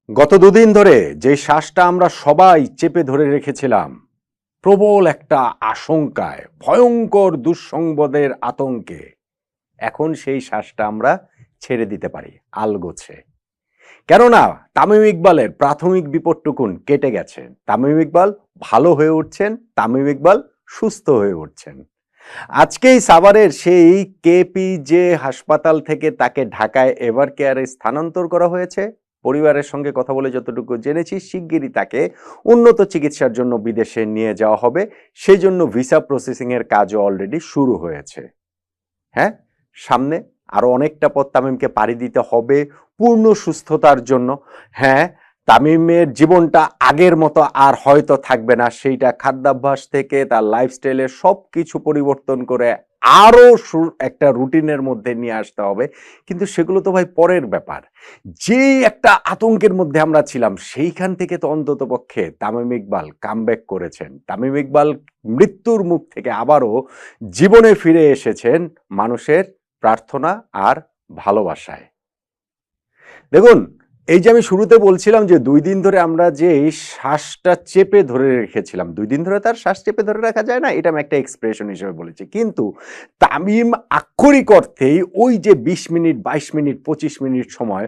গত দুদিন ধরে যে শ্বাসটা আমরা সবাই চেপে ধরে রেখেছিলাম, প্রবল একটা আশঙ্কায়, ভয়ঙ্কর দুঃসংবাদের আতঙ্কে, এখন সেই শ্বাসটা আমরা ছেড়ে দিতে পারি আলগোছে। কেননা তামিম ইকবালের প্রাথমিক বিপদটুকুন কেটে গেছে। তামিম ইকবাল ভালো হয়ে উঠছেন, তামিম ইকবাল সুস্থ হয়ে উঠছেন। আজকেই সাভারের সেই কেপিজে হাসপাতাল থেকে তাকে ঢাকায় এভার কেয়ারে স্থানান্তর করা হয়েছে। পরিবারের সঙ্গে কথা বলে যতটুকু জেনেছি, শিগগিরই তাকে উন্নত চিকিৎসার জন্য বিদেশে নিয়ে যাওয়া হবে। সেই জন্য ভিসা প্রসেসিং এর কাজও অলরেডি শুরু হয়েছে। হ্যাঁ, সামনে আরো অনেকটা পথ তামিমকে পাড়ি দিতে হবে পূর্ণ সুস্থতার জন্য। হ্যাঁ, তামিমের জীবনটা আগের মতো আর হয়তো থাকবে না, সেইটা খাদ্যাভ্যাস থেকে তার লাইফস্টাইলের সব কিছু পরিবর্তন করে আরো একটা রুটিনের মধ্যে নিয়ে আসতে হবে। কিন্তু সেগুলো তো ভাই পরের ব্যাপার। যেই একটা আতঙ্কের মধ্যে আমরা ছিলাম, সেইখান থেকে তো অন্তত পক্ষে তামিম ইকবাল কামব্যাক করেছেন। তামিম ইকবাল মৃত্যুর মুখ থেকে আবারও জীবনে ফিরে এসেছেন মানুষের প্রার্থনা আর ভালোবাসায়। দেখুন, এই যে আমি শুরুতে বলছিলাম যে ২ দিন ধরে আমরা যে শ্বাসটা চেপে ধরে রেখেছিলাম, ২ দিন ধরে তার শ্বাস চেপে ধরে রাখা যায় না, এটা আমি একটা এক্সপ্রেশন হিসেবে বলেছি। কিন্তু তামিম আক্ষরিক অর্থেই ওই যে ২০ মিনিট, ২২ মিনিট, ২৫ মিনিট সময়,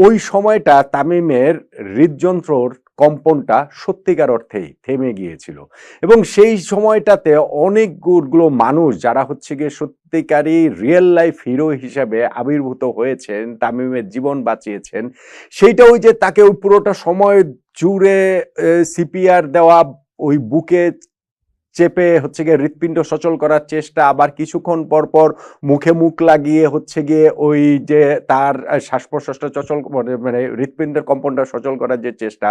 ওই সময়টা তামিমের হৃদযন্ত্রর কম্পনটা সত্যিকার অর্থেই থেমে গিয়েছিল। এবং সেই সময়টাতে অনেকগুলো মানুষ যারা হচ্ছে গিয়ে সত্যিকারই রিয়েল লাইফ হিরো হিসাবে আবির্ভূত হয়েছেন, তামিমের জীবন বাঁচিয়েছেন, সেইটা ওই যে তাকে ওই পুরোটা সময় জুড়ে সিপিআর দেওয়া, ওই বুকে চেপে হচ্ছে গিয়ে হৃৎপিণ্ড সচল করার চেষ্টা, আবার কিছুক্ষণ পর পর মুখে মুখ লাগিয়ে হচ্ছে গিয়ে ওই যে তার শ্বাস প্রশ্বাসটা সচল মানে হৃৎপিণ্ডের কম্পনটা সচল করার যে চেষ্টা,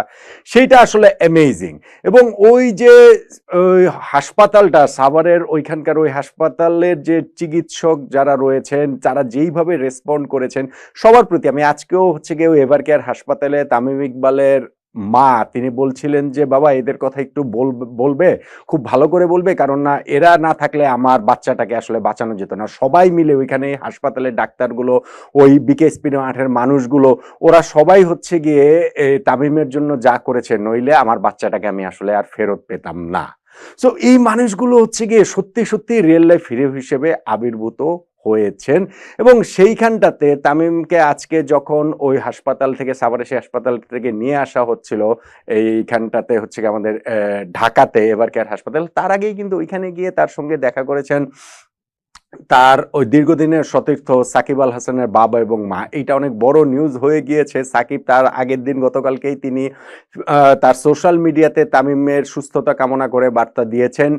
সেইটা আসলে অ্যামেজিং। এবং ওই যে হাসপাতালটা সাভারের ওইখানকার ওই হাসপাতালের যে চিকিৎসক যারা রয়েছেন, তারা যেইভাবে রেসপন্ড করেছেন সবার প্রতি। আমি আজকেও হচ্ছে গিয়ে এভার কেয়ার হাসপাতালে তামিম ইকবালের মা তিনি বলছিলেন যে বাবা এদের কথা একটু বলবে, খুব ভালো করে বলবে, কারণ না এরা না থাকলে আমার বাচ্চাটাকে আসলে বাঁচানো যেত না। সবাই মিলে ওইখানে হাসপাতালের ডাক্তারগুলো, ওই বিকেএসপি মাঠের মানুষগুলো, ওরা সবাই হচ্ছে গিয়ে তামিমের জন্য যা করেছে, নইলে আমার বাচ্চাটাকে আমি আসলে আর ফেরত পেতাম না। সো এই মানুষগুলো হচ্ছে গিয়ে সত্যি সত্যি রিয়েল লাইফ হিরো হিসেবে আবির্ভূত হয়েছেন। এবং সেইখানটাতে তামিমকে আজকে যখন ওই হাসপাতাল থেকে, সাভারে সেই হাসপাতাল থেকে নিয়ে আসা হচ্ছিল এইখানটাতে হচ্ছে কি আমাদের ঢাকাতে এভার কেয়ার হাসপাতাল, তার আগেই কিন্তু ওইখানে গিয়ে তার সঙ্গে দেখা করেছেন তার ওই দীর্ঘদিনের সতীর্থ সাকিব আল হাসানের বাবা এবং মা। এইটা অনেক বড় নিউজ হয়ে গিয়েছে। সাকিব তার আগের দিন গতকালকেই তিনি তার সোশ্যাল মিডিয়াতে তামিমের সুস্থতা কামনা করে বার্তা দিয়েছেন।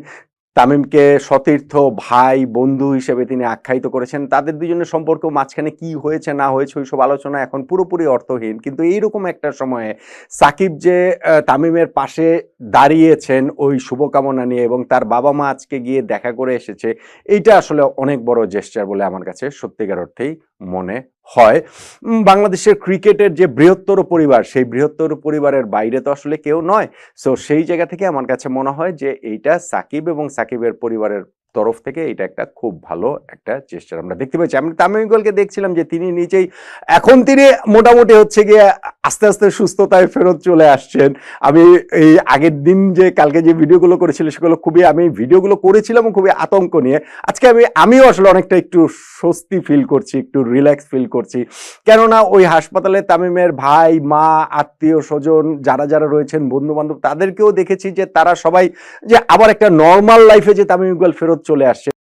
তামিমকে সতীর্থ, ভাই, বন্ধু হিসেবে তিনি আখ্যায়িত করেছেন। তাদের দুজনের সম্পর্ক মাঝখানে কি হয়েছে না হয়েছে ওইসব আলোচনা এখন পুরোপুরি অর্থহীন। কিন্তু এইরকম একটা সময়ে সাকিব যে তামিমের পাশে দাঁড়িয়েছেন ওই শুভকামনা নিয়ে, এবং তার বাবা মা আজকে গিয়ে দেখা করে এসেছে, এইটা আসলে অনেক বড় জেস্চার বলে আমার কাছে সত্যিকার অর্থেই মনে হয়। বাংলাদেশের ক্রিকেটের যে বৃহত্তর পরিবার, সেই বৃহত্তর পরিবারের বাইরে তো আসলে কেউ নয়। সো সেই জায়গা থেকে আমার কাছে মনে হয় যে এইটা সাকিব এবং সাকিবের পরিবারের তরফ থেকে এটা একটা খুব ভালো একটা চেষ্টা আমরা দেখতে পাচ্ছি। আমি তামিম ইকবালকে দেখছিলাম যে তিনি নিজেই এখন তিনি মোটামুটি হচ্ছে গিয়ে আস্তে আস্তে সুস্থতায় ফেরত চলে আসছেন। আমি এই আগের দিন যে কালকে যে ভিডিওগুলো করেছিল সেগুলো আমি ভিডিওগুলো করেছিলাম খুবই আতঙ্ক নিয়ে। আজকে আমিও আসলে অনেকটা একটু স্বস্তি ফিল করছি, একটু রিল্যাক্স ফিল করছি। কেননা ওই হাসপাতালে তামিমের ভাই, মা, আত্মীয় স্বজন যারা যারা রয়েছেন, বন্ধু বান্ধব, তাদেরকেও দেখেছি যে তারা সবাই যে আবার একটা নর্মাল লাইফে যে তামিম ইকবাল ফেরত চলে আসছে।